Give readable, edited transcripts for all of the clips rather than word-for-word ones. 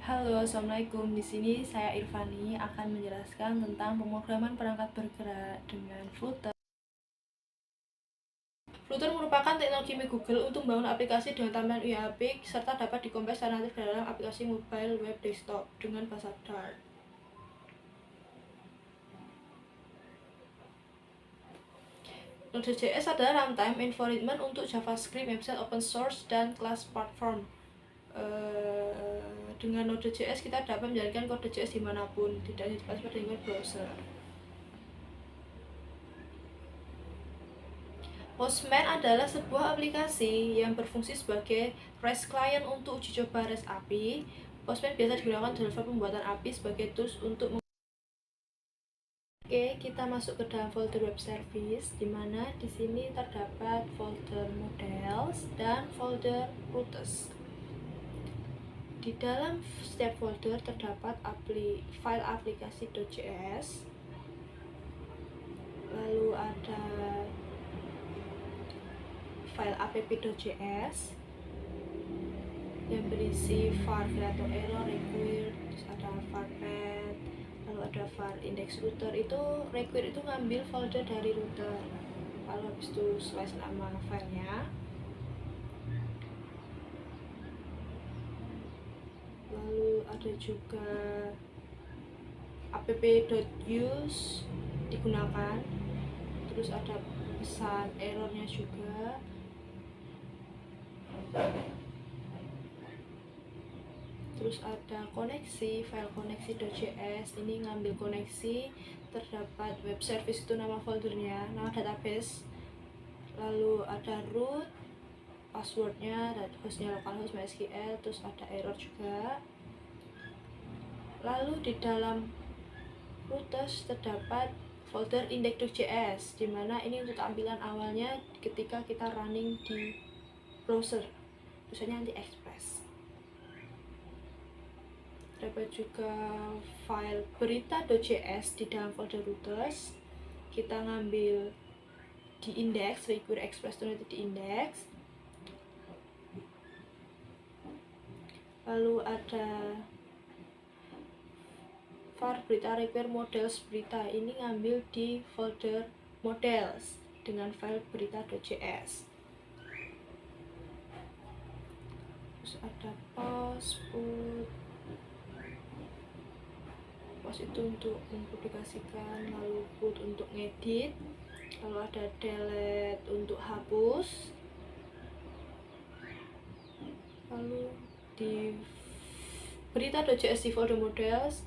Halo, assalamualaikum. Di sini saya Irfani akan menjelaskan tentang pemrograman perangkat bergerak dengan Flutter. Flutter merupakan teknologi milik Google untuk membangun aplikasi dengan tampilan UI apik serta dapat dikompres secara natif dalam aplikasi mobile web desktop dengan bahasa Dart. Node.js adalah runtime environment untuk JavaScript, website open source, dan kelas platform. Dengan Node.js kita dapat menjalankan kode JS dimanapun, tidak hanya dibatasi dengan browser. Postman adalah sebuah aplikasi yang berfungsi sebagai REST client untuk uji coba REST API. Postman biasa digunakan dalam pembuatan API sebagai tools untuk Oke, kita masuk ke dalam folder web service, di mana di sini terdapat folder models dan folder routers. Di dalam setiap folder terdapat file aplikasi.js, lalu ada file app.js yang berisi var atau error, require, terus ada var path, lalu ada var index router. Itu require itu ngambil folder dari router, lalu habis itu slash nama filenya, lalu ada juga app.use digunakan, terus ada pesan errornya juga. Terus ada koneksi, file koneksi.js, ini ngambil koneksi, terdapat web service itu nama foldernya, nama database, lalu ada root, passwordnya, dan hostnya localhost MySQL, terus ada error juga. Lalu di dalam routers terdapat folder index.js, dimana ini untuk tampilan awalnya ketika kita running di browser, tulisannya nanti Express. Dapat juga file berita.js di dalam folder routers, kita ngambil di index, require express itu di index. Lalu ada var berita require models berita, ini ngambil di folder models dengan file berita.js. Terus ada post itu untuk mempublikasikan, lalu put untuk ngedit, lalu ada delete untuk hapus. Lalu di berita.js di folder models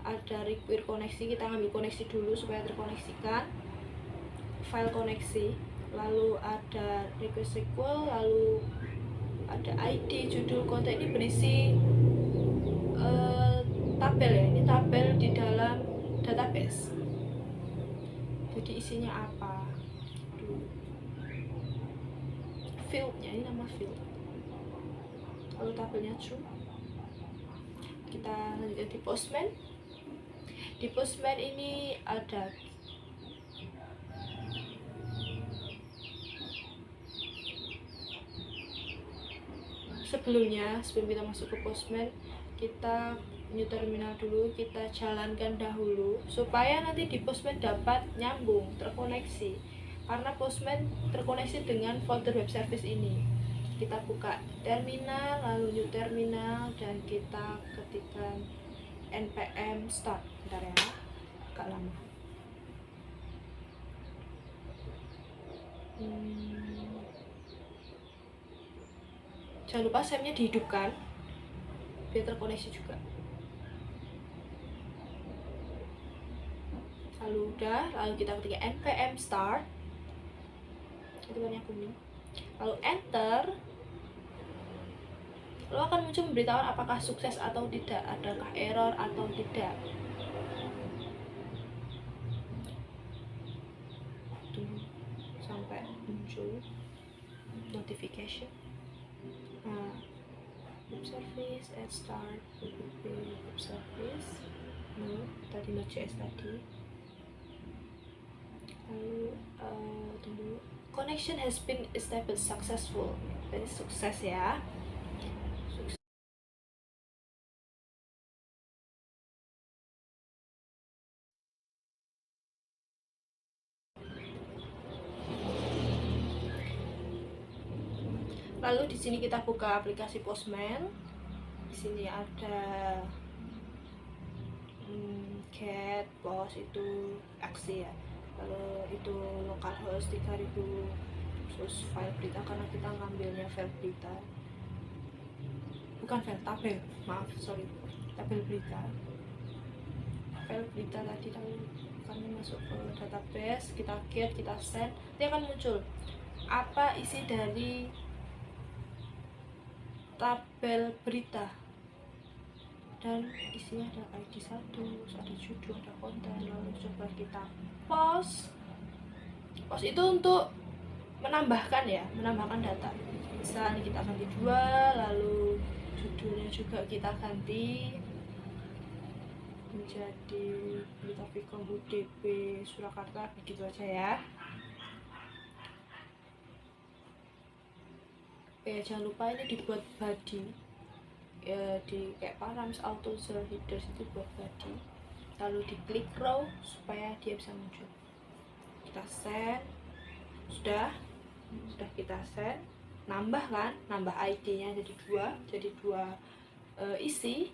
ada require koneksi, kita ngambil koneksi dulu supaya terkoneksikan, file koneksi, lalu ada request SQL, lalu ada ID, judul, konten. Ini berisi tabel ya, ini tabel di dalam database. Jadi isinya apa? Fieldnya, ini nama field. Lalu tabelnya true. Kita lanjutkan di Postman. Di Postman ini ada sebelum kita masuk ke Postman, kita new terminal dulu, kita jalankan dahulu supaya nanti di Postman dapat nyambung, terkoneksi. Karena Postman terkoneksi dengan folder web service ini. Kita buka terminal, lalu new terminal, dan kita ketikkan npm start. Bentar ya, agak lama. Jangan lupa SAM-nya dihidupkan biar terkoneksi juga. Lalu udah, lalu kita ketik npm start, itu warna kuning, lalu enter, lalu akan muncul memberitahuan apakah sukses atau tidak, adakah error atau tidak. Tunggu sampai muncul notification. Web service add start web service, no, tadi Node.js tadi. Lalu tunggu, connection has been established successful, jadi sukses ya. Lalu di sini kita buka aplikasi Postman. Di sini ada Get, Post itu aksi ya. Lalu itu localhost 3000, terus file berita karena kita ngambilnya file berita, bukan file tabel, maaf sorry, tabel berita, file berita tadi tahu kami masuk ke database, kita get, kita send, nanti akan muncul apa isi dari tabel berita, dan isinya ada ID 1, ada judul, ada konten. Lalu coba kita post itu untuk menambahkan data. Misalnya kita ganti 2, lalu judulnya juga kita ganti menjadi Berita Vkom UDP Surakarta, begitu aja ya. Jangan lupa ini dibuat body ya, di kayak params auto headers itu buat body, lalu diklik row supaya dia bisa muncul. Kita send, sudah kita send, nambah ID nya jadi dua isi.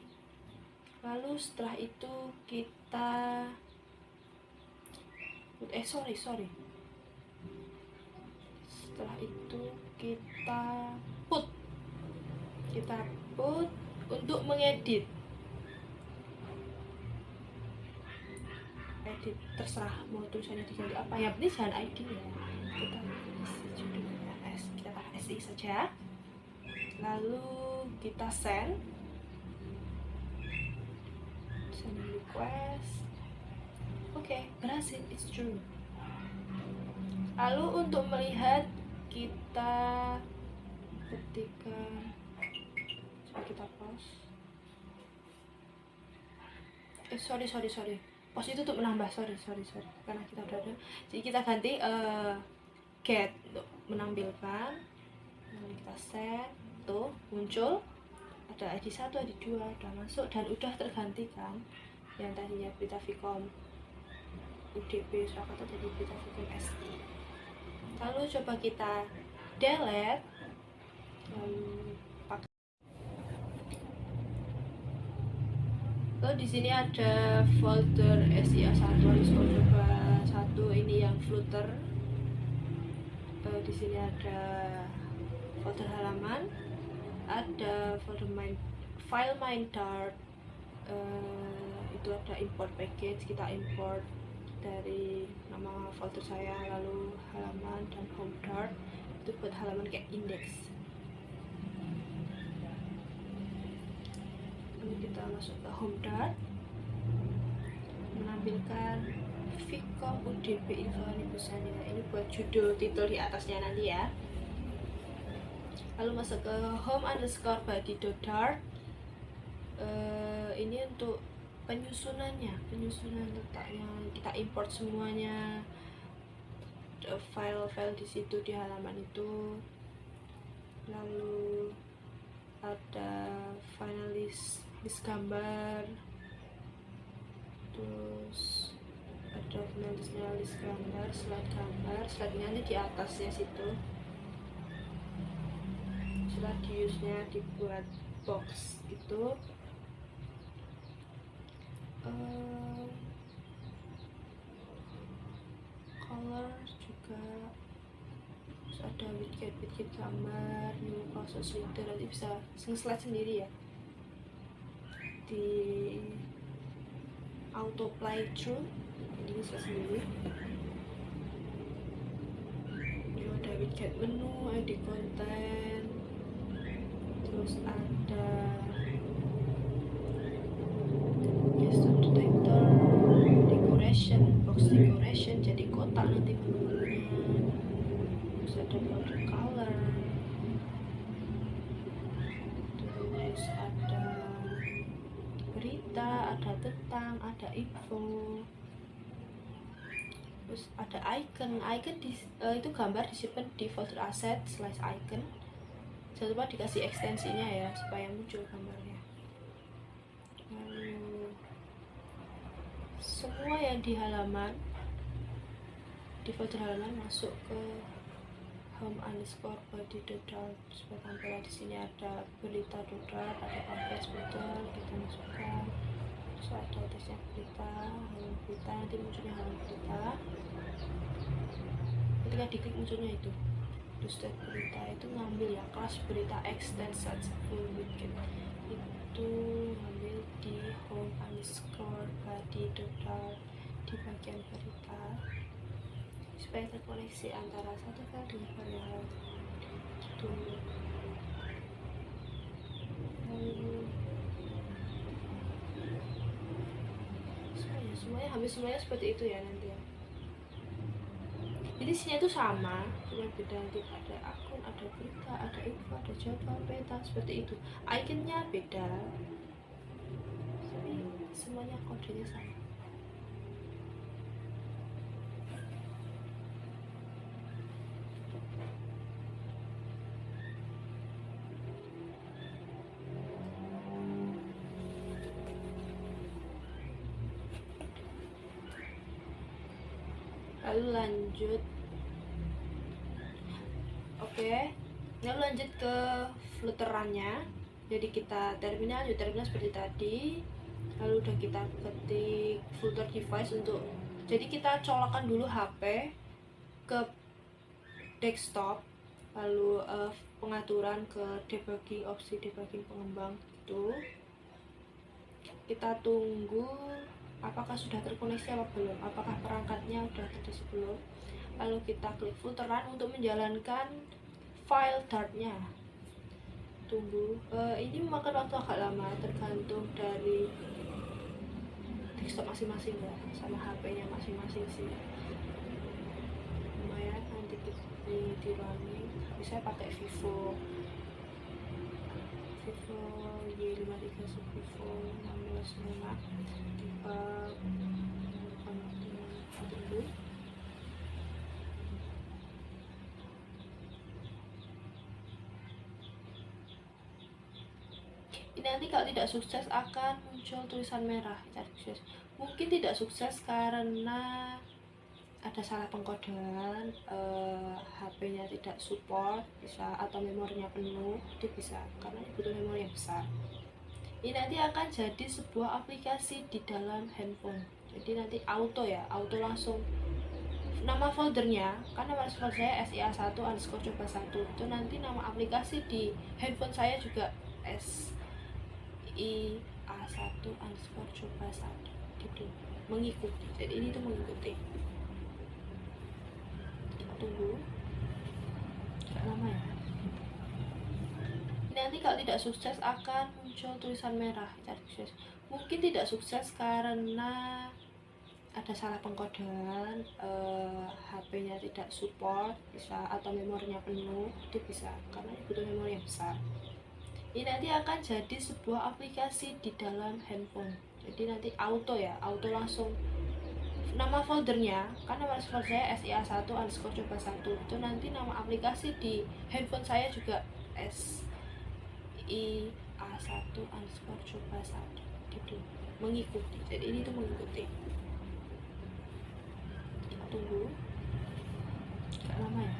Lalu setelah itu kita setelah itu kita put untuk mengedit, terserah mau tulisannya diganti apa, yang penting jangan ID ya. Kita isi judulnya kita taruh SI saja, lalu kita send request. Oke, berhasil, it's true. Lalu untuk melihat kita ketikkan, coba kita pause. Sorry. Pause itu untuk menambah, sorry. Karena kita udah ada. Jadi kita ganti get untuk menampilkan. Lalu kita set, tuh muncul ada ID 1, ID 2 udah masuk dan udah tergantikan. Yang tadinya Berita Vkom UDP Surakarta jadi Berita Vkom SI. Lalu coba kita delete, lalu di sini ada folder SIA1 coba 1, ini yang footer. Di sini ada folder halaman, ada folder file dart, itu ada import package, kita import dari nama folder saya, lalu halaman dan home dart itu buat halaman kayak index. Lalu kita masuk ke home dart, menampilkan Vkom UDP info busanya, ini buat judul titel di atasnya nanti ya. Lalu masuk ke home_body.dart, ini untuk penyusunan letaknya, kita import semuanya, file-file di situ di halaman itu. Lalu ada final list gambar, terus ada final list gambar, slide-nya nanti di atasnya situ. Radiusnya dibuat box itu. Color juga, terus ada widget gambar, new process leader, nanti bisa slide sendiri ya, di auto play through, ini bisa sendiri. Ini ada widget menu, ID konten, terus ada gesture detector, decoration, box decoration jadi kotak nanti menunya, terus ada border color, terus ada berita, ada tentang, ada info, terus ada icon itu gambar disimpan di folder asset /icon. Jangan lupa dikasih ekstensinya ya supaya muncul gambarnya. Lalu semua yang di folder halaman masuk ke home_body body dodal supaya tampilan di sini ada berita dodal, ada pamflet dodal, kita masukkan. Terus ada tesnya berita, halaman berita, nanti munculnya halaman berita. Ketika diklik munculnya itu terus berita itu ngambil ya kelas berita extended full weekend itu ngambil di home underscore body dodal di bagian berita supaya terkoneksi antara satu file dengan file yang lain gitu. Lalu semuanya hampir semuanya seperti itu ya nanti ya. Jadi isinya itu sama, cuma beda, nanti ada akun, ada berita, ada info, ada jadwal, peta, seperti itu. Iconnya beda, tapi semuanya kodenya sama. Lalu lanjut, lalu lanjut ke fluterannya. Jadi kita terminal seperti tadi. Lalu udah kita ketik flutter device untuk, jadi kita colokkan dulu HP ke desktop, lalu pengaturan ke debugging, opsi debugging pengembang itu. Kita tunggu apakah sudah terkoneksi apa belum, apakah perangkatnya sudah terdeteksi belum. Lalu kita klik fluteran untuk menjalankan file dartnya. Tunggu, ini memakan waktu agak lama tergantung dari desktop masing-masing ya, sama HP-nya masing-masing sih. Lumayan nanti di running. Tapi saya pakai Vivo Y53 Vivo 16 Luna tipe dulu. Ini nanti kalau tidak sukses akan muncul tulisan merah, sukses. Mungkin tidak sukses karena ada salah pengkodean, HP-nya tidak support, bisa, atau memorinya penuh, itu bisa karena butuh memori yang besar. Ini nanti akan jadi sebuah aplikasi di dalam handphone. Jadi nanti auto langsung nama foldernya, karena nama folder saya SIA1 underscore coba 1, itu nanti nama aplikasi di handphone saya juga SIA1 underscore coba 1 gitu, mengikuti. Jadi ini tuh mengikuti. Kita tunggu agak lama ya. Nanti kalau tidak sukses akan muncul tulisan merah, sukses. Mungkin tidak sukses karena ada salah pengkodean, HP-nya tidak support, bisa, atau memorinya penuh, itu bisa karena butuh memori yang besar. Ini nanti akan jadi sebuah aplikasi di dalam handphone. Jadi nanti auto langsung nama foldernya, karena nama folder saya SIA1 underscore coba 1, itu nanti nama aplikasi di handphone saya juga SIA1 underscore coba 1 gitu, mengikuti. Jadi ini tuh mengikuti. Kita tunggu agak lama ya.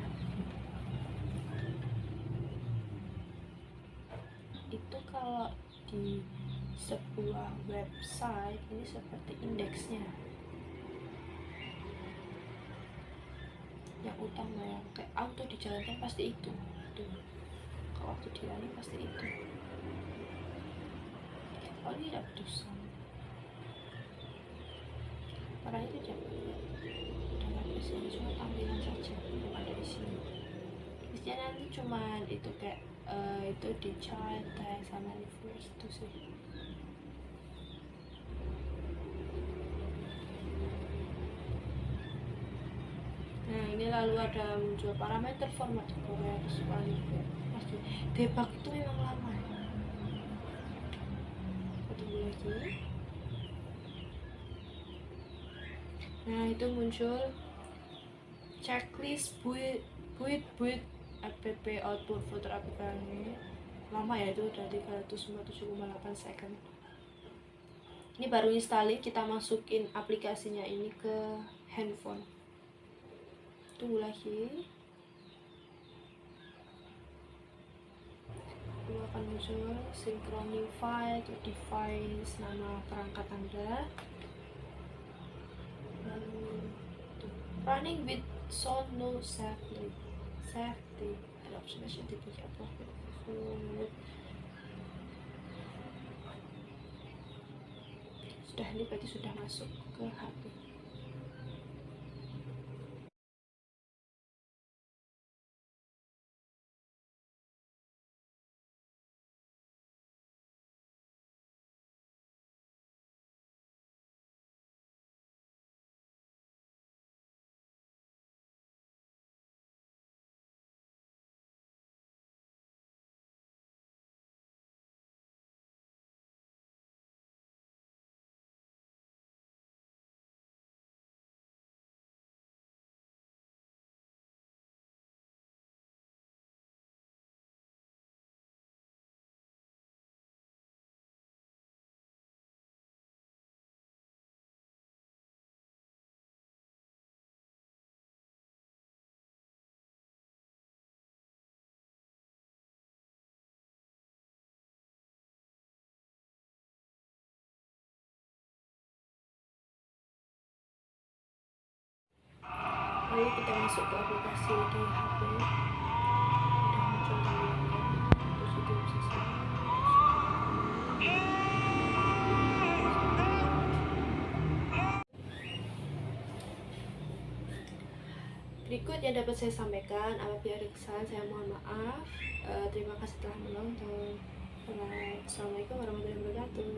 Itu kalau di sebuah website ini seperti indeksnya yang utama, yang kayak auto dijalankan pasti itu. Kalau waktu dijalankan pasti itu. Oh, ini tidak putusan karena itu jangan di sini, cuma tampilan saja, belum ada di sini. Isinya nanti cuman itu kayak itu di child tag sama reverse itu sih. Nah ini lalu ada muncul parameter format Korea selanjutnya. Pasti debug itu memang lama. Tunggu lagi. Nah itu muncul checklist build app output footer aplikasi. Lama ya, itu udah 357,8 second. Ini baru installing, kita masukin aplikasinya ini ke handphone. Tunggu lagi. dulu akan muncul synchronify to device nama perangkat Anda. Lalu running with sound no safety adoption dipuji apa sudah, ini berarti sudah masuk ke HP. Lalu kita masuk ke aplikasi di HP. Udah muncul tampilannya, terus itu bisa berikut yang dapat saya sampaikan. Apabila ada kesalahan saya mohon maaf. Terima kasih telah menonton. Assalamualaikum warahmatullahi wabarakatuh.